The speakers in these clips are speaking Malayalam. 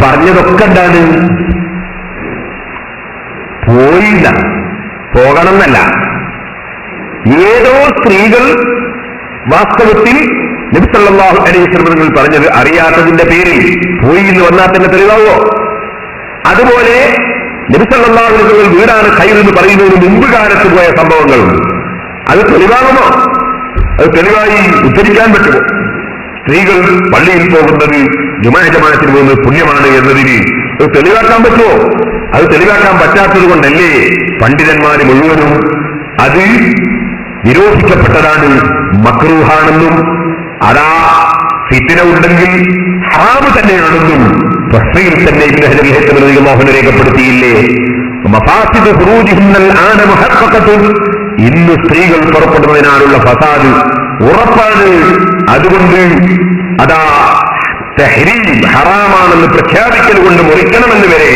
പറഞ്ഞതൊക്കെ എന്താണ്? പോയില്ല, പോകണം എന്നല്ല. ഏതോ സ്ത്രീകൾ വാസ്തവത്തിൽ നബി സല്ലല്ലാഹു അലൈഹി വസല്ലം പറഞ്ഞത് അറിയാത്തതിന്റെ പേരിൽ പോയി എന്ന് വന്നാൽ തന്നെ തെളിവാവോ? അതുപോലെ നബി സല്ലല്ലാഹു അലൈഹി വസല്ലം വീടാണ് ഖൈർ എന്ന് പറയുന്നതിന് മുമ്പ് കാലത്ത് പോയ സംഭവങ്ങളുണ്ട്. അത് തെളിവാകുമോ? അത് തെളിവായി ഉദ്ധരിക്കാൻ പറ്റുമോ? സ്ത്രീകൾ പള്ളിയിൽ പോകുന്നത്, ജുമാ ജമാഅത്തിന് പോകുന്നത് പുണ്യമാണ് എന്നതിന് അത് തെളിവാക്കാൻ പറ്റുമോ? അത് തെളിവാക്കാൻ പറ്റാത്തത് കൊണ്ടല്ലേ പണ്ഡിതന്മാര് മുഴുവനും അത് നിരോധിക്കപ്പെട്ടതാണ്, മക്രൂഹാണെന്നും അതാ ഫിത്ന ഉണ്ടെങ്കിൽ ഹറാമ് തന്നെയാണെന്നും തഫ്സീർ തന്നെ ഇബ്നു ഹജർ റളിയല്ലാഹു അൻഹു രേഖപ്പെടുത്തിയില്ലേ? മഫാസിദു ഖുറൂജിഹിന്നൽ ആന മുഹഖഖത്തുൻ, ഇന്ന് സ്ത്രീകൾ പുറപ്പെടുന്നതിനാലുള്ള ഫസാദ് ഉറപ്പാണ്. അതുകൊണ്ട് അതാ തഹ്രീം ഹറാമാണെന്ന് പ്രഖ്യാപിക്കൽ കൊണ്ട് മുറിക്കണമെന്ന് വരെ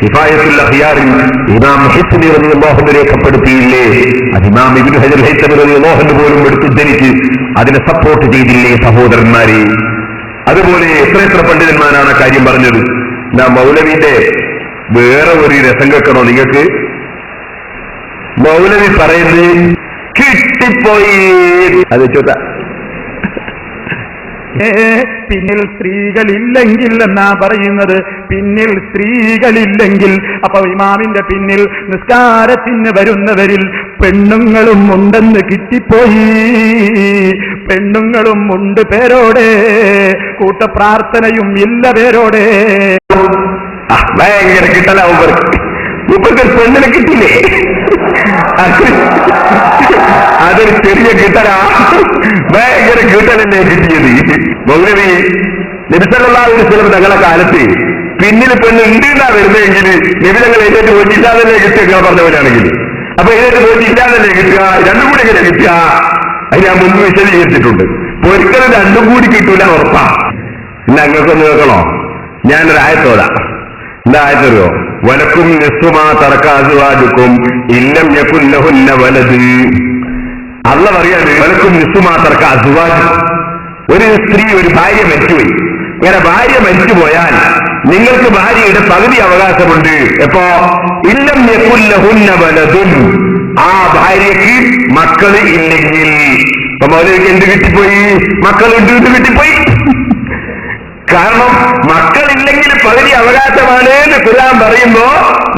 കിഫായത്തുൽ അഖ്യാറിൽ ഇമാം ഹിസ്നി റളിയല്ലാഹു അൻഹു രേഖപ്പെടുത്തിയില്ലേ? അത് ഇമാം ഇബ്നു ഹജർ റളിയല്ലാഹു അൻഹു പോലും എടുത്തുദ്ധരിച്ച് അതിനെ സപ്പോർട്ട് ചെയ്തില്ലേ സഹോദരന്മാരെ? അതുപോലെ എത്ര പണ്ഡിതന്മാരാണ് കാര്യം പറഞ്ഞത്. മൗലവിന്റെ വേറെ ഒരു രസം കേൾക്കണോ നിങ്ങൾക്ക്? മൗലവി പറയുന്നത് കിട്ടിപ്പോയി, അത് ചോദിച്ച പിന്നിൽ സ്ത്രീകളില്ലെങ്കിൽ എന്നാ പറയുന്നത്. പിന്നിൽ സ്ത്രീകളില്ലെങ്കിൽ അപ്പൊ ഇമാമിന്റെ പിന്നിൽ നിസ്കാരത്തിന് വരുന്നവരിൽ പെണ്ണുങ്ങളും ഉണ്ടെന്ന് കിട്ടിപ്പോയി. പെണ്ണുങ്ങളും ഉണ്ട് പേരോടെ, കൂട്ടപ്രാർത്ഥനയും ഇല്ല പേരോടെ. ഭയങ്കര കിട്ടലാവും. മുപ്പത്തി പെണ്ണിനെ കിട്ടില്ലേ? അതൊരു ചെറിയ കിട്ടലാ, ഭയങ്കര കിട്ടലല്ലേ കിട്ടിയത്. മൗലവി നബി സല്ലല്ലാഹു അലൈഹി വസല്ലം തങ്ങളുടെ കാലത്ത് പിന്നിൽ പെണ്ണ് ഉണ്ടെന്നാ വരുന്നതെങ്കിൽ നബി തങ്ങൾ എഴുന്നേറ്റ് പോയിട്ട് ഇല്ലാതല്ലേ കിട്ടുക പറഞ്ഞവരാണെങ്കിൽ, അപ്പൊ എഴുന്നേറ്റ് പോയിട്ട് ഇല്ലാതല്ലേ കിട്ടുക, രണ്ടും കൂടി എങ്ങനെ കിട്ടുക? അത് ഞാൻ മുൻപ് വിശദീകരിച്ചിട്ടുണ്ട്. ഒരിക്കലും രണ്ടും കൂടി കിട്ടൂല ഉറപ്പാ. ഇന്ന് അങ്ങൾക്കൊന്ന് കേൾക്കണോ? ഞാനൊരു ആയത്തോടാ. എന്താ ആയത്തറിയോ? വലക്കും നിസ്സുമാ തറക്കാസുവാദുക്കും ഇല്ലം യകുൻ ലഹുന്ന വലദ്. അല്ലാഹു പറയാണ് വലക്കും നിസ്സുമാ തറക്കാസുവാദ്. ഒരു സ്ത്രീ, ഒരു ഭാര്യ മരിച്ചുപോയി. ഇങ്ങനെ ഭാര്യ മരിച്ചുപോയാൽ നിങ്ങൾക്ക് ഭാര്യയുടെ പകുതി അവകാശമുണ്ട്. എപ്പോ? ഇല്ലം യകുൻ ലഹുന്ന വലദുൻ, ആ ഭാര്യയ്ക്ക് മക്കള് ഇല്ലെങ്കിൽ. അപ്പൊ മൗലവിക്ക് എന്ത് കിട്ടിപ്പോയി? മക്കളുണ്ട് എന്ന് കിട്ടിപ്പോയി. കാരണം മക്കളില്ലെങ്കിൽ പകുതി അവകാശമാണ് എന്ന് ഖുർആൻ പറയുമ്പോ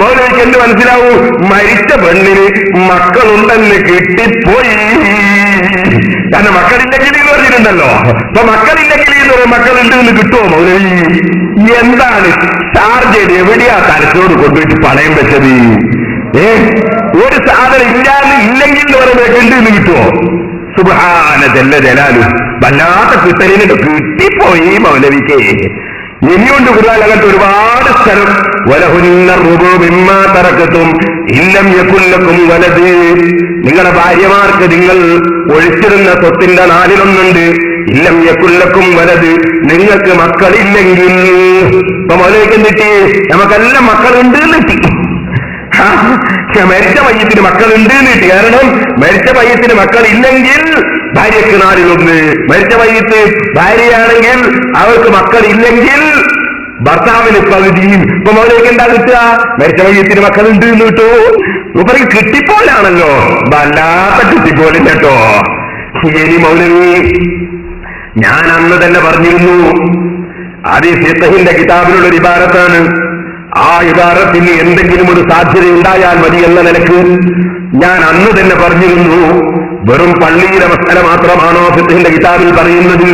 മൗലവിക്ക് എന്ത് മനസ്സിലാവൂ? മരിച്ച പെണ്ണിന് മക്കളുണ്ടെന്ന് കിട്ടിപ്പോയി. കാരണം മക്കളില്ലെങ്കിൽ എന്ന് പറഞ്ഞിട്ടുണ്ടല്ലോ. അപ്പൊ മക്കളില്ലെങ്കിൽ എന്ന് പറയും, മക്കളുണ്ട് എന്ന് കിട്ടുമോ മൗലവി? എന്താണ് ചാർജ്? എവിടെയാ തലച്ചോട് കൊണ്ടുപോയിട്ട് പണയം വെച്ചത്? ഒരു സാധനം ഇല്ലെങ്കിൽ എന്ന് പറയുമ്പോൾ ഉണ്ട് എന്ന് കിട്ടുമോ? സുബ്ഹാന ജല്ല ജലാലു. വല്ലാത്ത കിട്ടലിന് കിട്ടിപ്പോയി മൗലവിക്ക്. ഇനിയുണ്ട് ഖുർആൻ അങ്ങനത്തെ ഒരുപാട് സ്ഥലം. വലഹുന്ന റുബു മിമ്മാ തറകതും ഇല്ലം യകുൻ ലക്കും വലദ്. നിങ്ങളുടെ ഭാര്യമാർക്ക് നിങ്ങൾ ഒഴിച്ചിരുന്ന സ്വത്തിന്റെ നാലിലൊന്നുണ്ട്. ഇല്ലം യകുൻ ലക്കും വലദ്, നിങ്ങൾക്ക് മക്കളില്ലെങ്കിൽ. ഇപ്പൊ മൗലവിക്ക് എന്തിട്ടി? നമുക്കെല്ലാം മക്കളുണ്ട് എന്നിട്ടി. മരിച്ച പയ്യത്തിന് മക്കളുണ്ട് എന്നിട്ട്. കാരണം മരിച്ച പയ്യത്തിന് മക്കളില്ലെങ്കിൽ ഭാര്യക്ക് നാലിലൊന്ന്. മരിച്ച പയ്യത്ത് ഭാര്യയാണെങ്കിൽ അവർക്ക് മക്കളില്ലെങ്കിൽ ഭർത്താവിന് പകുതിയും. ഇപ്പൊ മൗലവിക്ക് എന്താ കിട്ടുക? മരിച്ച പയ്യത്തിന് മക്കളുണ്ട് എന്ന് കിട്ടൂ. മൂപ്പർക്ക് കിട്ടിപ്പോലാണല്ലോ, വല്ലാത്ത കിട്ടിപ്പോലും കേട്ടോ. ഇനി മൗലവി, ഞാൻ അന്ന് തന്നെ പറഞ്ഞിരുന്നു, അത് ഫിഖ്ഹിന്റെ കിതാബിലുള്ള ഒരു ഇബാറത്താണ്. ആ ഇബാറത്തിന് എന്തെങ്കിലും ഒരു സാധ്യത ഉണ്ടായാൽ മതി എന്ന നിലക്ക് ഞാൻ അന്ന് തന്നെ പറഞ്ഞിരുന്നു, വെറും പള്ളിയിലെ മസല മാത്രമാണോ ഫിഖ്ഹിന്റെ കിതാബിൽ പറയുന്നത്?